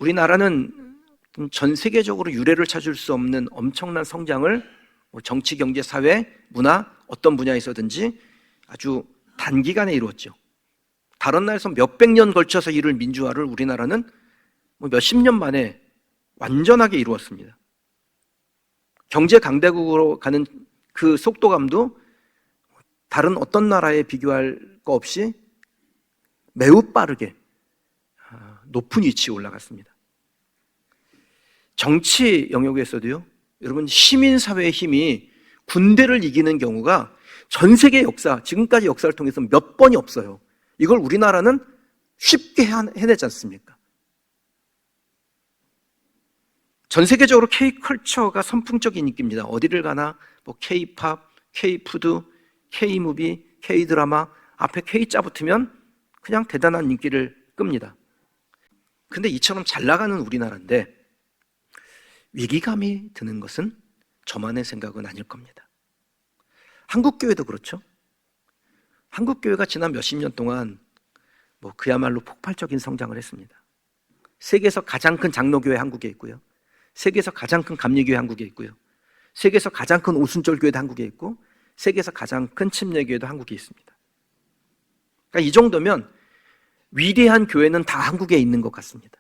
우리나라는 전 세계적으로 유례를 찾을 수 없는 엄청난 성장을 정치, 경제, 사회, 문화 어떤 분야에서든지 아주 단기간에 이루었죠. 다른 나라에서 몇백 년 걸쳐서 이룰 민주화를 우리나라는 몇십 년 만에 완전하게 이루었습니다. 경제 강대국으로 가는 그 속도감도 다른 어떤 나라에 비교할 거 없이 매우 빠르게 높은 위치에 올라갔습니다. 정치 영역에서도요, 여러분, 시민사회의 힘이 군대를 이기는 경우가 전 세계 역사, 지금까지 역사를 통해서 몇 번이 없어요. 이걸 우리나라는 쉽게 해내지 않습니까? 전 세계적으로 K컬처가 선풍적인 인기입니다. 어디를 가나 K팝, K푸드, K무비, K드라마 앞에 K자 붙으면 그냥 대단한 인기를 끕니다. 근데 이처럼 잘 나가는 우리나라인데 위기감이 드는 것은 저만의 생각은 아닐 겁니다. 한국교회도 그렇죠. 한국교회가 지난 몇십 년 동안 그야말로 폭발적인 성장을 했습니다. 세계에서 가장 큰 장로교회 한국에 있고요. 세계에서 가장 큰 감리교회 한국에 있고요. 세계에서 가장 큰 오순절교회도 한국에 있고 세계에서 가장 큰 침례교회도 한국에 있습니다. 그러니까 이 정도면 위대한 교회는 다 한국에 있는 것 같습니다.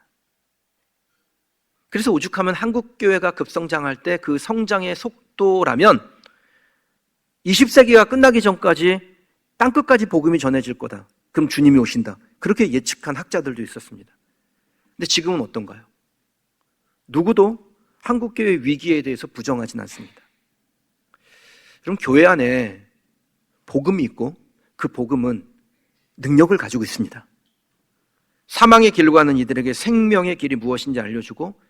그래서 오죽하면 한국교회가 급성장할 때 그 성장의 속도라면 20세기가 끝나기 전까지 땅끝까지 복음이 전해질 거다. 그럼 주님이 오신다. 그렇게 예측한 학자들도 있었습니다. 근데 지금은 어떤가요? 누구도 한국교회 위기에 대해서 부정하진 않습니다. 그럼 교회 안에 복음이 있고 그 복음은 능력을 가지고 있습니다. 사망의 길로 가는 이들에게 생명의 길이 무엇인지 알려주고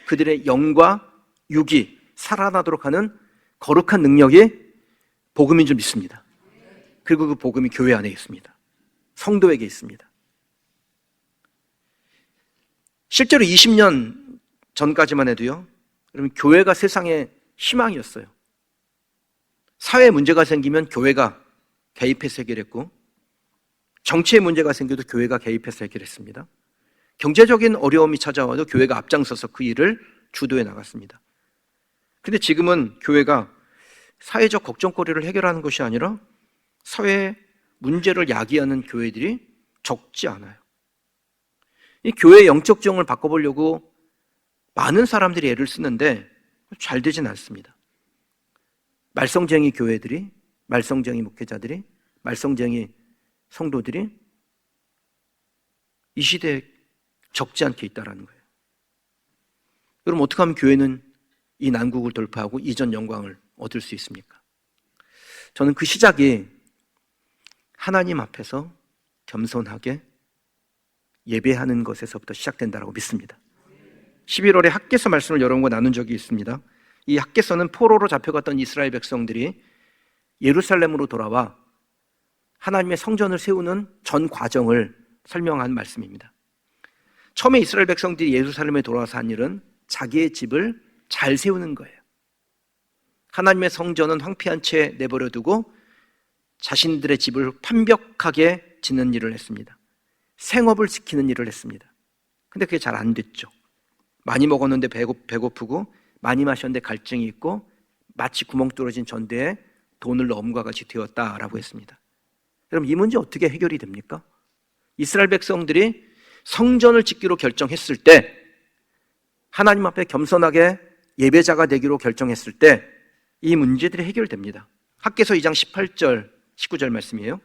그들의 영과 육이 살아나도록 하는 거룩한 능력이 복음인 줄 믿습니다. 그리고 그 복음이 교회 안에 있습니다. 성도에게 있습니다. 실제로 20년 전까지만 해도요, 여러분, 교회가 세상의 희망이었어요. 사회에 문제가 생기면 교회가 개입해서 해결했고 정치에 문제가 생겨도 교회가 개입해서 해결했습니다. 경제적인 어려움이 찾아와도 교회가 앞장서서 그 일을 주도해 나갔습니다. 그런데 지금은 교회가 사회적 걱정거리를 해결하는 것이 아니라 사회의 문제를 야기하는 교회들이 적지 않아요. 이 교회의 영적 지형을 바꿔보려고 많은 사람들이 애를 쓰는데 잘 되진 않습니다. 말썽쟁이 교회들이, 말썽쟁이 목회자들이, 말썽쟁이 성도들이 이 시대에 적지 않게 있다는 거예요. 여러분, 어떻게 하면 교회는 이 난국을 돌파하고 이전 영광을 얻을 수 있습니까? 저는 그 시작이 하나님 앞에서 겸손하게 예배하는 것에서부터 시작된다고 믿습니다. 11월에 학개서 말씀을 여러분과 나눈 적이 있습니다. 이 학개서는 포로로 잡혀갔던 이스라엘 백성들이 예루살렘으로 돌아와 하나님의 성전을 세우는 전 과정을 설명한 말씀입니다. 처음에 이스라엘 백성들이 예루살렘에 돌아와서 한 일은 자기의 집을 잘 세우는 거예요. 하나님의 성전은 황폐한 채 내버려 두고 자신들의 집을 완벽하게 짓는 일을 했습니다. 생업을 지키는 일을 했습니다. 근데 그게 잘 안 됐죠. 많이 먹었는데 배고프고 많이 마셨는데 갈증이 있고 마치 구멍 뚫어진 전대에 돈을 넣음과 같이 되었다라고 했습니다. 여러분, 이 문제 어떻게 해결이 됩니까? 이스라엘 백성들이 성전을 짓기로 결정했을 때, 하나님 앞에 겸손하게 예배자가 되기로 결정했을 때 이 문제들이 해결됩니다. 학개서 2장 18절 19절 말씀이에요.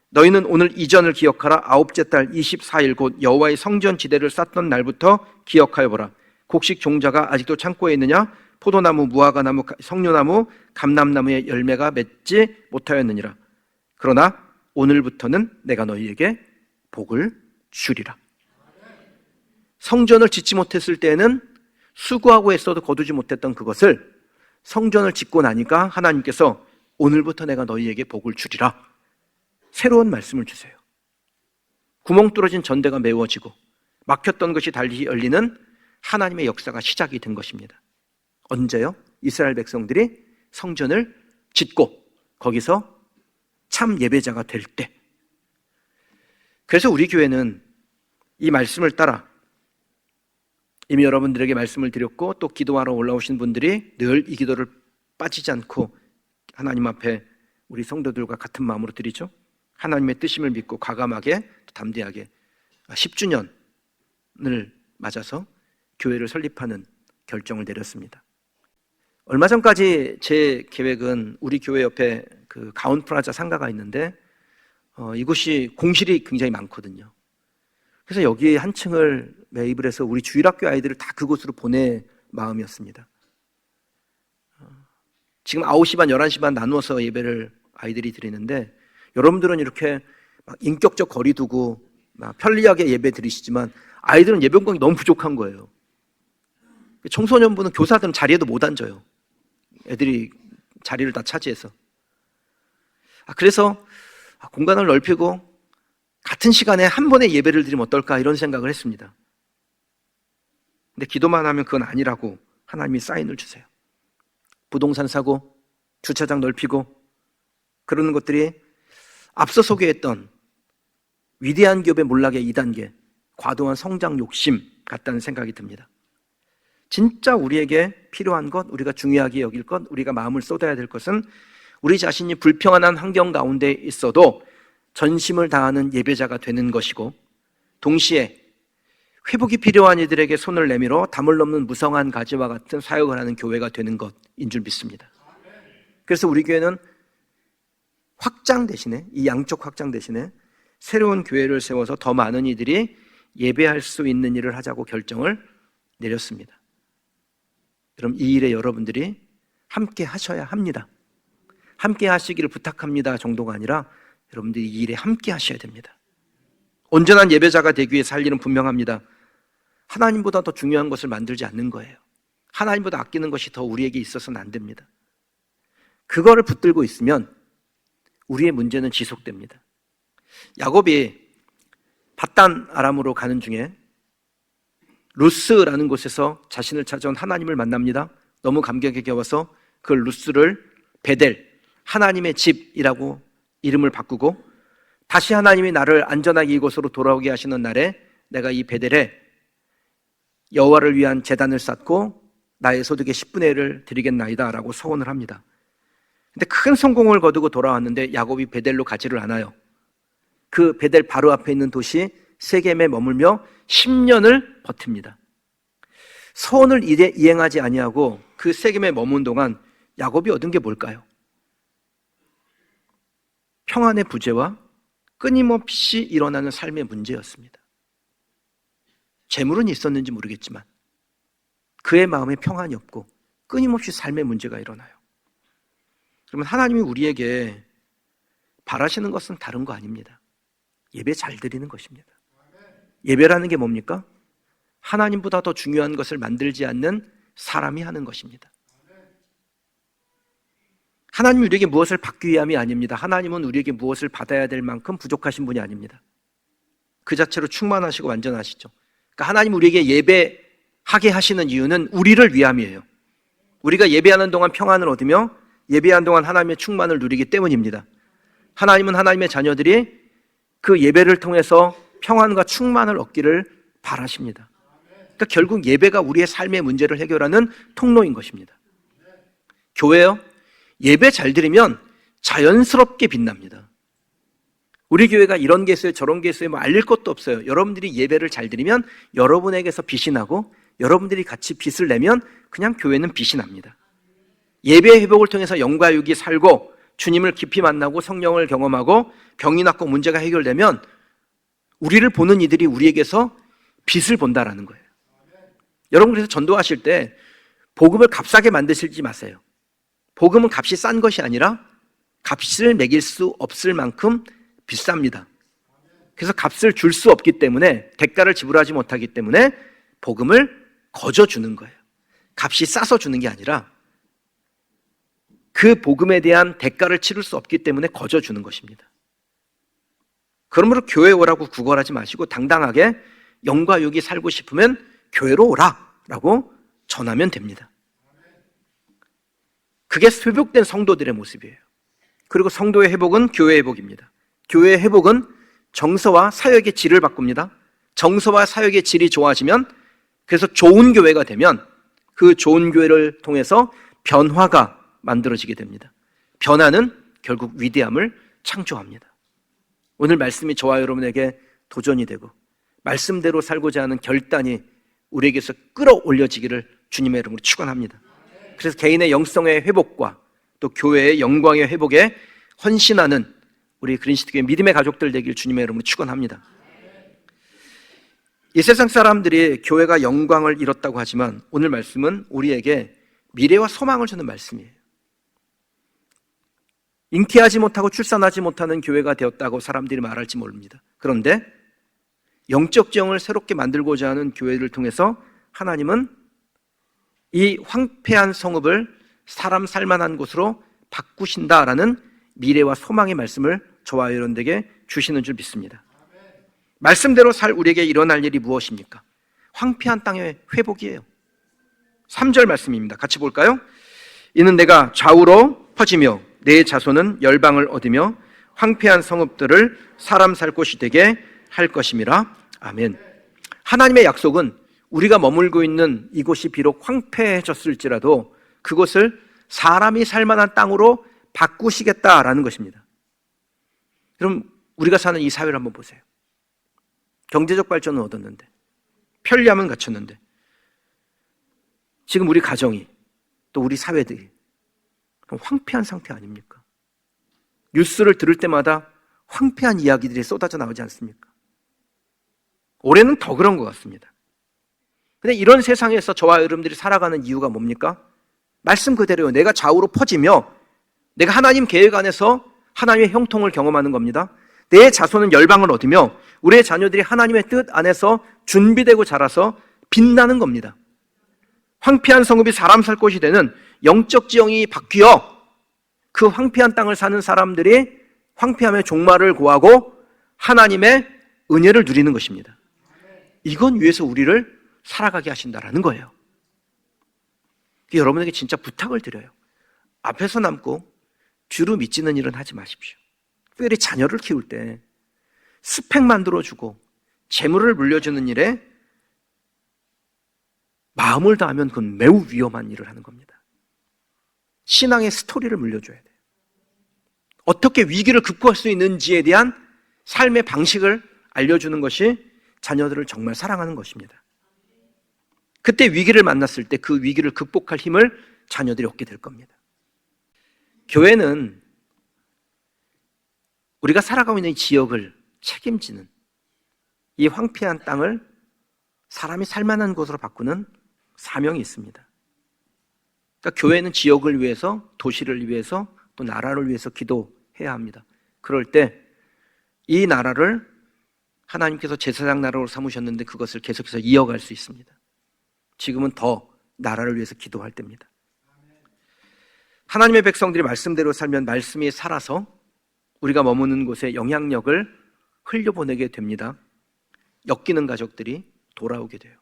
너희는 오늘 이전을 기억하라. 아홉째 달 24일 곧 여호와의 성전 지대를 쌓던 날부터 기억하여 보라. 곡식 종자가 아직도 창고에 있느냐? 포도나무, 무화과나무, 석류나무, 감람나무의 열매가 맺지 못하였느니라. 그러나 오늘부터는 내가 너희에게 복을 주리라. 성전을 짓지 못했을 때는 수고하고 애써도 거두지 못했던 그것을 성전을 짓고 나니까 하나님께서 오늘부터 내가 너희에게 복을 주리라. 새로운 말씀을 주세요. 구멍 뚫어진 전대가 메워지고 막혔던 것이 달리 열리는 하나님의 역사가 시작이 된 것입니다. 언제요? 이스라엘 백성들이 성전을 짓고 거기서 참 예배자가 될 때. 그래서 우리 교회는 이 말씀을 따라 이미 여러분들에게 말씀을 드렸고 또 기도하러 올라오신 분들이 늘 이 기도를 빠지지 않고 하나님 앞에 우리 성도들과 같은 마음으로 드리죠. 하나님의 뜻임을 믿고 과감하게 담대하게 10주년을 맞아서 교회를 설립하는 결정을 내렸습니다. 얼마 전까지 제 계획은 우리 교회 옆에 그 가온프라자 상가가 있는데 이곳이 공실이 굉장히 많거든요. 그래서 여기에 한 층을 매입을 해서 우리 주일학교 아이들을 다 그곳으로 보낼 마음이었습니다. 지금 9시 반, 11시 반 나누어서 예배를 아이들이 드리는데 여러분들은 이렇게 막 인격적 거리 두고 막 편리하게 예배 드리시지만 아이들은 예배 공간이 너무 부족한 거예요. 청소년부는 교사들은 자리에도 못 앉아요. 애들이 자리를 다 차지해서. 그래서 공간을 넓히고 같은 시간에 한 번에 예배를 드리면 어떨까 이런 생각을 했습니다. 근데 기도만 하면 그건 아니라고 하나님이 사인을 주세요. 부동산 사고, 주차장 넓히고 그러는 것들이 앞서 소개했던 위대한 기업의 몰락의 2단계, 과도한 성장 욕심 같다는 생각이 듭니다. 진짜 우리에게 필요한 것, 우리가 중요하게 여길 것, 우리가 마음을 쏟아야 될 것은 우리 자신이 불평안한 환경 가운데 있어도 전심을 다하는 예배자가 되는 것이고 동시에 회복이 필요한 이들에게 손을 내밀어 담을 넘는 무성한 가지와 같은 사역을 하는 교회가 되는 것인 줄 믿습니다. 그래서 우리 교회는 확장 대신에, 이 양쪽 확장 대신에 새로운 교회를 세워서 더 많은 이들이 예배할 수 있는 일을 하자고 결정을 내렸습니다. 그럼 이 일에 여러분들이 함께 하셔야 합니다. 함께 하시기를 부탁합니다 정도가 아니라 여러분들이 이 일에 함께 하셔야 됩니다. 온전한 예배자가 되기 위해 살 일은 분명합니다. 하나님보다 더 중요한 것을 만들지 않는 거예요. 하나님보다 아끼는 것이 더 우리에게 있어서는 안 됩니다. 그거를 붙들고 있으면 우리의 문제는 지속됩니다. 야곱이 밧단 아람으로 가는 중에 루스라는 곳에서 자신을 찾아온 하나님을 만납니다. 너무 감격에 겨워서 그 루스를 베델, 하나님의 집이라고 이름을 바꾸고 다시 하나님이 나를 안전하게 이곳으로 돌아오게 하시는 날에 내가 이 베델에 여호와를 위한 제단을 쌓고 나의 소득의 10분의 1을 드리겠나이다 라고 서원을 합니다. 근데 큰 성공을 거두고 돌아왔는데 야곱이 베델로 가지를 않아요. 그 베델 바로 앞에 있는 도시 세겜에 머물며 10년을 버팁니다. 서원을 이행하지 아니하고 그 세겜에 머문 동안 야곱이 얻은 게 뭘까요? 평안의 부재와 끊임없이 일어나는 삶의 문제였습니다. 재물은 있었는지 모르겠지만 그의 마음에 평안이 없고 끊임없이 삶의 문제가 일어나요. 그러면 하나님이 우리에게 바라시는 것은 다른 거 아닙니다. 예배 잘 드리는 것입니다. 예배라는 게 뭡니까? 하나님보다 더 중요한 것을 만들지 않는 사람이 하는 것입니다. 하나님이 우리에게 무엇을 받기 위함이 아닙니다. 하나님은 우리에게 무엇을 받아야 될 만큼 부족하신 분이 아닙니다. 그 자체로 충만하시고 완전하시죠. 그러니까 하나님 우리에게 예배하게 하시는 이유는 우리를 위함이에요. 우리가 예배하는 동안 평안을 얻으며 예배하는 동안 하나님의 충만을 누리기 때문입니다. 하나님은 하나님의 자녀들이 그 예배를 통해서 평안과 충만을 얻기를 바라십니다. 그러니까 결국 예배가 우리의 삶의 문제를 해결하는 통로인 것입니다. 교회요, 예배 잘 드리면 자연스럽게 빛납니다. 우리 교회가 이런 게 있어요, 저런 게 있어요, 뭐 알릴 것도 없어요. 여러분들이 예배를 잘 드리면 여러분에게서 빛이 나고 여러분들이 같이 빛을 내면 그냥 교회는 빛이 납니다. 예배의 회복을 통해서 영과 육이 살고 주님을 깊이 만나고 성령을 경험하고 병이 낫고 문제가 해결되면 우리를 보는 이들이 우리에게서 빛을 본다라는 거예요. 여러분 그래서 전도하실 때 복음을 값싸게 만드시지 마세요. 복음은 값이 싼 것이 아니라 값을 매길 수 없을 만큼 비쌉니다. 그래서 값을 줄 수 없기 때문에 대가를 지불하지 못하기 때문에 복음을 거저 주는 거예요. 값이 싸서 주는 게 아니라 그 복음에 대한 대가를 치를 수 없기 때문에 거저 주는 것입니다. 그러므로 교회 오라고 구걸하지 마시고 당당하게 영과 육이 살고 싶으면 교회로 오라 라고 전하면 됩니다. 그게 회복된 성도들의 모습이에요. 그리고 성도의 회복은 교회의 회복입니다. 교회의 회복은 정서와 사역의 질을 바꿉니다. 정서와 사역의 질이 좋아지면 그래서 좋은 교회가 되면 그 좋은 교회를 통해서 변화가 만들어지게 됩니다. 변화는 결국 위대함을 창조합니다. 오늘 말씀이 저와 여러분에게 도전이 되고 말씀대로 살고자 하는 결단이 우리에게서 끌어올려지기를 주님의 이름으로 축원합니다. 그래서 개인의 영성의 회복과 또 교회의 영광의 회복에 헌신하는 우리 그린시티교회 믿음의 가족들 되길 주님의 이름으로 축원합니다. 이 세상 사람들이 교회가 영광을 잃었다고 하지만 오늘 말씀은 우리에게 미래와 소망을 주는 말씀이에요. 잉태하지 못하고 출산하지 못하는 교회가 되었다고 사람들이 말할지 모릅니다. 그런데 영적 지형을 새롭게 만들고자 하는 교회를 통해서 하나님은 이 황폐한 성읍을 사람 살만한 곳으로 바꾸신다라는 미래와 소망의 말씀을 저와 여러분에게 주시는 줄 믿습니다. 말씀대로 살 우리에게 일어날 일이 무엇입니까? 황폐한 땅의 회복이에요. 3절 말씀입니다. 같이 볼까요? 이는 내가 좌우로 퍼지며 내 자손은 열방을 얻으며 황폐한 성읍들을 사람 살 곳이 되게 할 것임이라. 아멘. 하나님의 약속은 우리가 머물고 있는 이곳이 비록 황폐해졌을지라도 그곳을 사람이 살만한 땅으로 바꾸시겠다라는 것입니다. 그럼 우리가 사는 이 사회를 한번 보세요. 경제적 발전은 얻었는데, 편리함은 갖췄는데, 지금 우리 가정이 또 우리 사회들이 그럼 황폐한 상태 아닙니까? 뉴스를 들을 때마다 황폐한 이야기들이 쏟아져 나오지 않습니까? 올해는 더 그런 것 같습니다. 근데 이런 세상에서 저와 여러분들이 살아가는 이유가 뭡니까? 말씀 그대로요. 내가 좌우로 퍼지며 내가 하나님 계획 안에서 하나님의 형통을 경험하는 겁니다. 내 자손은 열방을 얻으며 우리의 자녀들이 하나님의 뜻 안에서 준비되고 자라서 빛나는 겁니다. 황폐한 성읍이 사람 살 곳이 되는 영적 지형이 바뀌어 그 황폐한 땅을 사는 사람들이 황폐함의 종말을 고하고 하나님의 은혜를 누리는 것입니다. 이건 위해서 우리를 살아가게 하신다라는 거예요. 여러분에게 진짜 부탁을 드려요. 앞에서 남고 뒤로 미치는 일은 하지 마십시오. 특별히 자녀를 키울 때 스펙 만들어주고 재물을 물려주는 일에 마음을 다하면 그건 매우 위험한 일을 하는 겁니다. 신앙의 스토리를 물려줘야 돼요. 어떻게 위기를 극복할 수 있는지에 대한 삶의 방식을 알려주는 것이 자녀들을 정말 사랑하는 것입니다. 그때 위기를 만났을 때 그 위기를 극복할 힘을 자녀들이 얻게 될 겁니다. 교회는 우리가 살아가고 있는 이 지역을 책임지는 이 황폐한 땅을 사람이 살만한 곳으로 바꾸는 사명이 있습니다. 그러니까 교회는 지역을 위해서, 도시를 위해서, 또 나라를 위해서 기도해야 합니다. 그럴 때 이 나라를 하나님께서 제사장 나라로 삼으셨는데 그것을 계속해서 이어갈 수 있습니다. 지금은 더 나라를 위해서 기도할 때입니다. 하나님의 백성들이 말씀대로 살면 말씀이 살아서 우리가 머무는 곳에 영향력을 흘려보내게 됩니다. 엮이는 가족들이 돌아오게 돼요.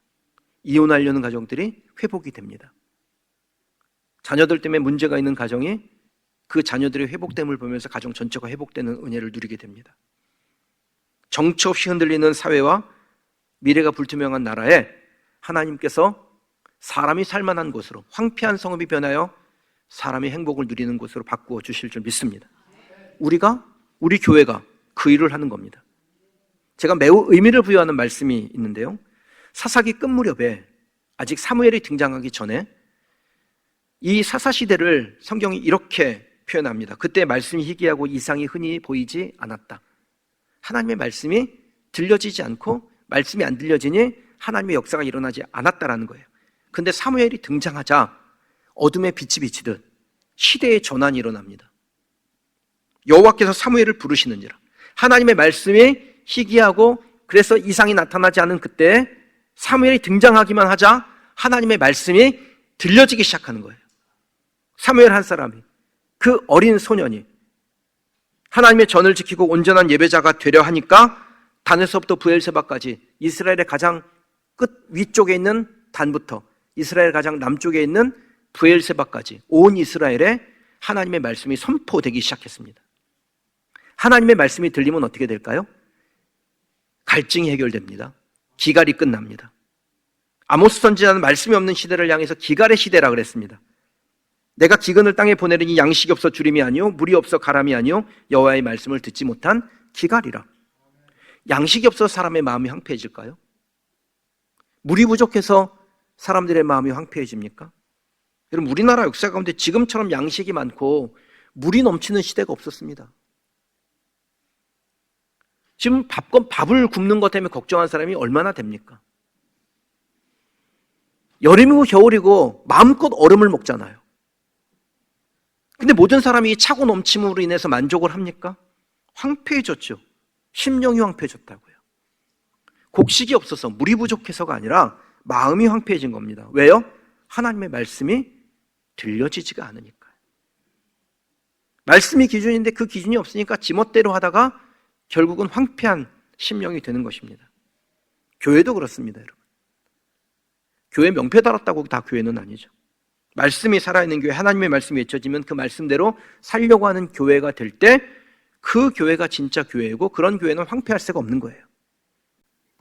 이혼하려는 가정들이 회복이 됩니다. 자녀들 때문에 문제가 있는 가정이 그 자녀들의 회복됨을 보면서 가정 전체가 회복되는 은혜를 누리게 됩니다. 정처 없이 흔들리는 사회와 미래가 불투명한 나라에 하나님께서 사람이 살만한 곳으로, 황폐한 성읍이 변하여 사람의 행복을 누리는 곳으로 바꾸어 주실 줄 믿습니다. 우리 교회가 그 일을 하는 겁니다. 제가 매우 의미를 부여하는 말씀이 있는데요, 사사기 끝 무렵에 아직 사무엘이 등장하기 전에 이 사사시대를 성경이 이렇게 표현합니다. 그때 말씀이 희귀하고 이상이 흔히 보이지 않았다. 하나님의 말씀이 들려지지 않고 말씀이 안 들려지니 하나님의 역사가 일어나지 않았다라는 거예요. 근데 사무엘이 등장하자 어둠의 빛이 비치듯 시대의 전환이 일어납니다. 여호와께서 사무엘을 부르시는지라. 하나님의 말씀이 희귀하고 그래서 이상이 나타나지 않은 그때 사무엘이 등장하기만 하자 하나님의 말씀이 들려지기 시작하는 거예요. 사무엘 한 사람이, 그 어린 소년이 하나님의 전을 지키고 온전한 예배자가 되려 하니까 단에서부터 브엘세바까지 이스라엘의 가장 끝 위쪽에 있는 단부터 이스라엘 가장 남쪽에 있는 브엘세바까지 온 이스라엘에 하나님의 말씀이 선포되기 시작했습니다. 하나님의 말씀이 들리면 어떻게 될까요? 갈증이 해결됩니다. 기갈이 끝납니다. 아모스 선지자는 말씀이 없는 시대를 향해서 기갈의 시대라 그랬습니다. 내가 기근을 땅에 보내리니 양식이 없어 주림이 아니요 물이 없어 가람이 아니요 여호와의 말씀을 듣지 못한 기갈이라. 양식이 없어 사람의 마음이 황폐해질까요? 물이 부족해서 사람들의 마음이 황폐해집니까? 여러분, 우리나라 역사 가운데 지금처럼 양식이 많고 물이 넘치는 시대가 없었습니다. 지금 밥을 굶는 것 때문에 걱정한 사람이 얼마나 됩니까? 여름이고 겨울이고 마음껏 얼음을 먹잖아요. 근데 모든 사람이 차고 넘침으로 인해서 만족을 합니까? 황폐해졌죠. 심령이 황폐해졌다고요. 곡식이 없어서 물이 부족해서가 아니라 마음이 황폐해진 겁니다. 왜요? 하나님의 말씀이 들려지지가 않으니까요. 말씀이 기준인데 그 기준이 없으니까 지멋대로 하다가 결국은 황폐한 심령이 되는 것입니다. 교회도 그렇습니다, 여러분. 교회 명패 달았다고 다 교회는 아니죠. 말씀이 살아있는 교회, 하나님의 말씀이 외쳐지면 그 말씀대로 살려고 하는 교회가 될 때 그 교회가 진짜 교회이고, 그런 교회는 황폐할 새가 없는 거예요.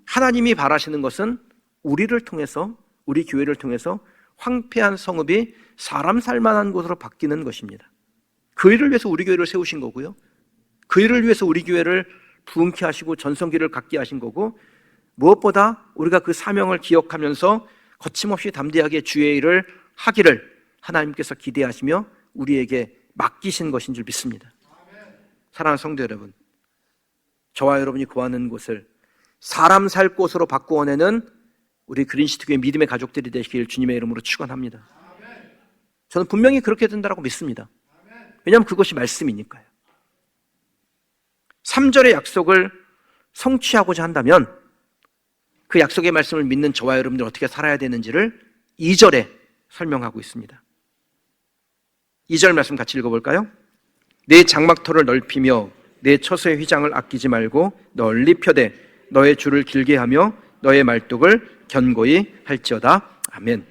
하나님이 바라시는 것은 우리를 통해서, 우리 교회를 통해서 황폐한 성읍이 사람 살만한 곳으로 바뀌는 것입니다. 그 일을 위해서 우리 교회를 세우신 거고요, 그 일을 위해서 우리 교회를 부흥케 하시고 전성기를 갖게 하신 거고, 무엇보다 우리가 그 사명을 기억하면서 거침없이 담대하게 주의 일을 하기를 하나님께서 기대하시며 우리에게 맡기신 것인 줄 믿습니다. 사랑하는 성도 여러분, 저와 여러분이 거하는 곳을 사람 살 곳으로 바꾸어내는 우리 그린시티교회 믿음의 가족들이 되시길 주님의 이름으로 축원합니다. 저는 분명히 그렇게 된다고 믿습니다. 왜냐하면 그것이 말씀이니까요. 3절의 약속을 성취하고자 한다면 그 약속의 말씀을 믿는 저와 여러분들이 어떻게 살아야 되는지를 2절에 설명하고 있습니다. 2절 말씀 같이 읽어볼까요? 내 장막터를 넓히며 내 처소의 휘장을 아끼지 말고 널리 펴되 너의 줄을 길게 하며 너의 말뚝을 견고히 할지어다. 아멘.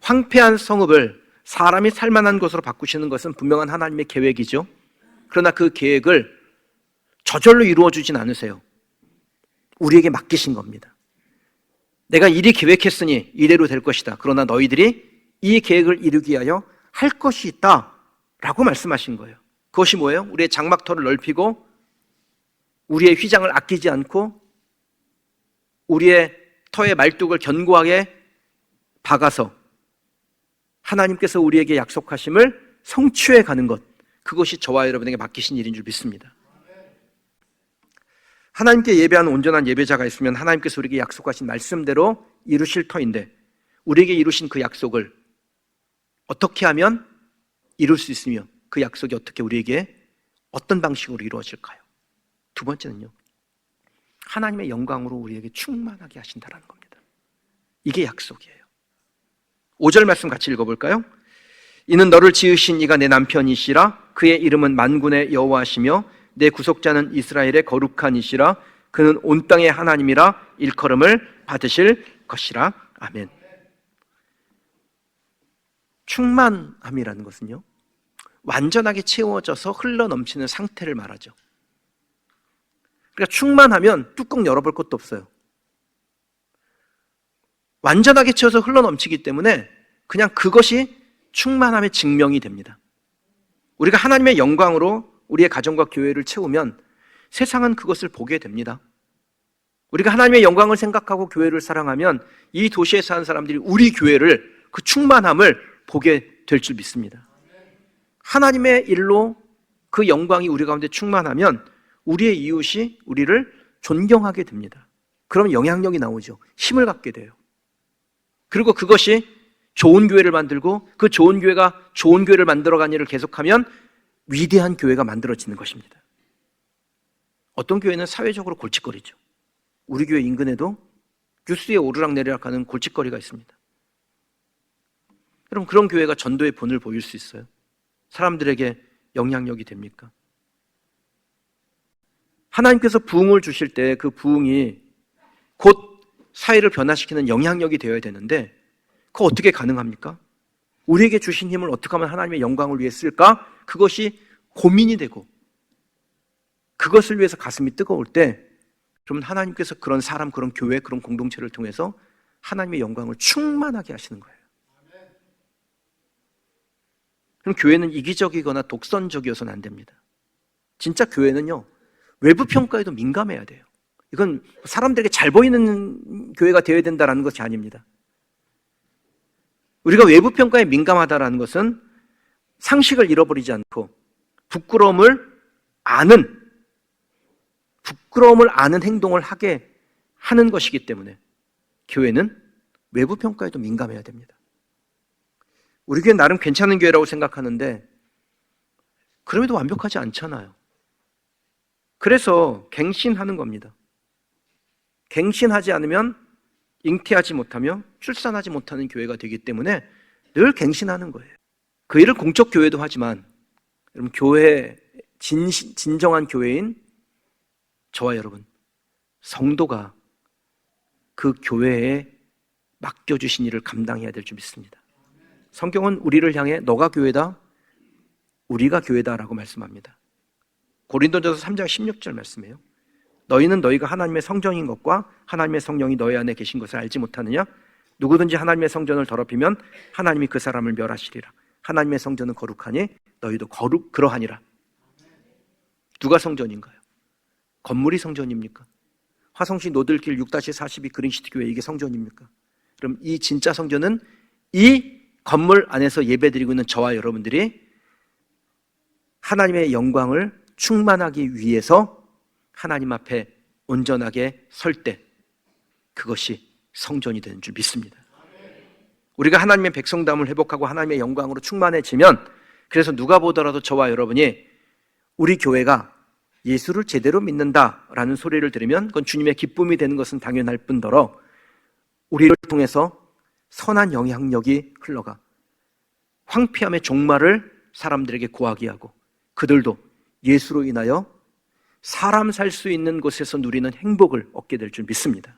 황폐한 성읍을 사람이 살만한 곳으로 바꾸시는 것은 분명한 하나님의 계획이죠. 그러나 그 계획을 저절로 이루어주진 않으세요. 우리에게 맡기신 겁니다. 내가 이리 계획했으니 이대로 될 것이다. 그러나 너희들이 이 계획을 이루기 위하여 할 것이 있다 라고 말씀하신 거예요. 그것이 뭐예요? 우리의 장막터를 넓히고 우리의 휘장을 아끼지 않고 우리의 터의 말뚝을 견고하게 박아서 하나님께서 우리에게 약속하심을 성취해 가는 것, 그것이 저와 여러분에게 맡기신 일인 줄 믿습니다. 하나님께 예배하는 온전한 예배자가 있으면 하나님께서 우리에게 약속하신 말씀대로 이루실 터인데, 우리에게 이루신 그 약속을 어떻게 하면 이룰 수 있으며 그 약속이 어떻게 우리에게 어떤 방식으로 이루어질까요? 두 번째는요, 하나님의 영광으로 우리에게 충만하게 하신다는 겁니다. 이게 약속이에요. 5절 말씀 같이 읽어볼까요? 이는 너를 지으신 이가 내 남편이시라. 그의 이름은 만군의 여호와시며 내 구속자는 이스라엘의 거룩한 이시라. 그는 온 땅의 하나님이라. 일컬음을 받으실 것이라. 아멘. 충만함이라는 것은요, 완전하게 채워져서 흘러넘치는 상태를 말하죠. 그러니까 충만하면 뚜껑 열어볼 것도 없어요. 완전하게 채워서 흘러넘치기 때문에 그냥 그것이 충만함의 증명이 됩니다. 우리가 하나님의 영광으로 우리의 가정과 교회를 채우면 세상은 그것을 보게 됩니다. 우리가 하나님의 영광을 생각하고 교회를 사랑하면 이 도시에 사는 사람들이 우리 교회를, 그 충만함을 보게 될 줄 믿습니다. 하나님의 일로 그 영광이 우리 가운데 충만하면 우리의 이웃이 우리를 존경하게 됩니다. 그럼 영향력이 나오죠. 힘을 갖게 돼요. 그리고 그것이 좋은 교회를 만들고 그 좋은 교회가 좋은 교회를 만들어가는 일을 계속하면 위대한 교회가 만들어지는 것입니다. 어떤 교회는 사회적으로 골칫거리죠. 우리 교회 인근에도 뉴스에 오르락내리락 하는 골칫거리가 있습니다. 여러분, 그런 교회가 전도의 본을 보일 수 있어요? 사람들에게 영향력이 됩니까? 하나님께서 부흥을 주실 때 그 부흥이 곧 사회를 변화시키는 영향력이 되어야 되는데 그거 어떻게 가능합니까? 우리에게 주신 힘을 어떻게 하면 하나님의 영광을 위해 쓸까? 그것이 고민이 되고 그것을 위해서 가슴이 뜨거울 때, 그러면 하나님께서 그런 사람, 그런 교회, 그런 공동체를 통해서 하나님의 영광을 충만하게 하시는 거예요. 그럼 교회는 이기적이거나 독선적이어서는 안 됩니다. 진짜 교회는요, 외부 평가에도 민감해야 돼요. 이건 사람들에게 잘 보이는 교회가 되어야 된다는 것이 아닙니다. 우리가 외부 평가에 민감하다는 것은 상식을 잃어버리지 않고 부끄러움을 아는 행동을 하게 하는 것이기 때문에 교회는 외부 평가에도 민감해야 됩니다. 우리 교회 나름 괜찮은 교회라고 생각하는데 그럼에도 완벽하지 않잖아요. 그래서 갱신하는 겁니다. 갱신하지 않으면 잉태하지 못하며 출산하지 못하는 교회가 되기 때문에 늘 갱신하는 거예요. 그 일을 공적 교회도 하지만 여러분, 교회 진정한 교회인 저와 여러분, 성도가 그 교회에 맡겨주신 일을 감당해야 될 줄 믿습니다. 성경은 우리를 향해 너가 교회다, 우리가 교회다라고 말씀합니다. 고린도전서 3장 16절 말씀이에요. 너희는 너희가 하나님의 성전인 것과 하나님의 성령이 너희 안에 계신 것을 알지 못하느냐? 누구든지 하나님의 성전을 더럽히면 하나님이 그 사람을 멸하시리라. 하나님의 성전은 거룩하니 너희도 그러하니라. 누가 성전인가요? 건물이 성전입니까? 화성시 노들길 6-42 그린시티 교회, 이게 성전입니까? 그럼 이 진짜 성전은 이 건물 안에서 예배드리고 있는 저와 여러분들이 하나님의 영광을 충만하기 위해서 하나님 앞에 온전하게 설 때 그것이 성전이 되는 줄 믿습니다. 우리가 하나님의 백성담을 회복하고 하나님의 영광으로 충만해지면, 그래서 누가 보더라도 저와 여러분이 우리 교회가 예수를 제대로 믿는다라는 소리를 들으면 그건 주님의 기쁨이 되는 것은 당연할 뿐더러 우리를 통해서 선한 영향력이 흘러가 황폐함의 종말을 사람들에게 구하게 하고 그들도 예수로 인하여 사람 살 수 있는 곳에서 누리는 행복을 얻게 될 줄 믿습니다.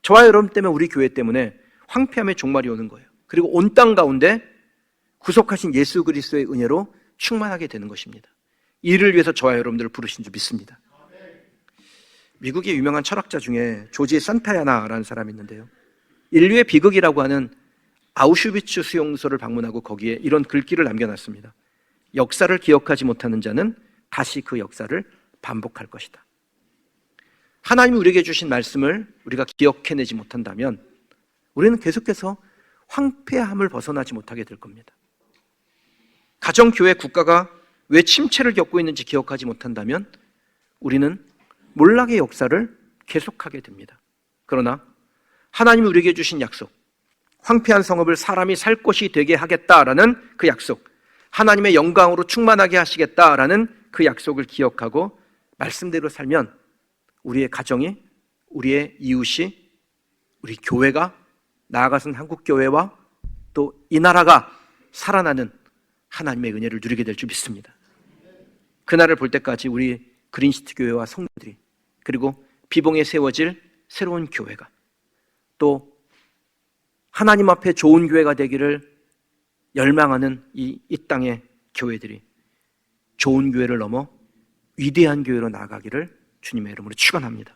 저와 여러분 때문에, 우리 교회 때문에 황폐함의 종말이 오는 거예요. 그리고 온 땅 가운데 구속하신 예수 그리스도의 은혜로 충만하게 되는 것입니다. 이를 위해서 저와 여러분들을 부르신 줄 믿습니다. 미국의 유명한 철학자 중에 조지 산타야나라는 사람이 있는데요, 인류의 비극이라고 하는 아우슈비츠 수용소를 방문하고 거기에 이런 글귀를 남겨놨습니다. 역사를 기억하지 못하는 자는 다시 그 역사를 반복할 것이다. 하나님이 우리에게 주신 말씀을 우리가 기억해내지 못한다면 우리는 계속해서 황폐함을 벗어나지 못하게 될 겁니다. 가정, 교회, 국가가 왜 침체를 겪고 있는지 기억하지 못한다면 우리는 몰락의 역사를 계속하게 됩니다. 그러나 하나님이 우리에게 주신 약속, 황폐한 성읍을 사람이 살 곳이 되게 하겠다라는 그 약속, 하나님의 영광으로 충만하게 하시겠다라는 그 약속을 기억하고 말씀대로 살면 우리의 가정이, 우리의 이웃이, 우리 교회가, 나아가서는 한국교회와 또 이 나라가 살아나는 하나님의 은혜를 누리게 될 줄 믿습니다. 그날을 볼 때까지 우리 그린시티 교회와 성도들이, 그리고 비봉에 세워질 새로운 교회가, 또 하나님 앞에 좋은 교회가 되기를 열망하는 이 땅의 교회들이 좋은 교회를 넘어 위대한 교회로 나아가기를 주님의 이름으로 축원합니다.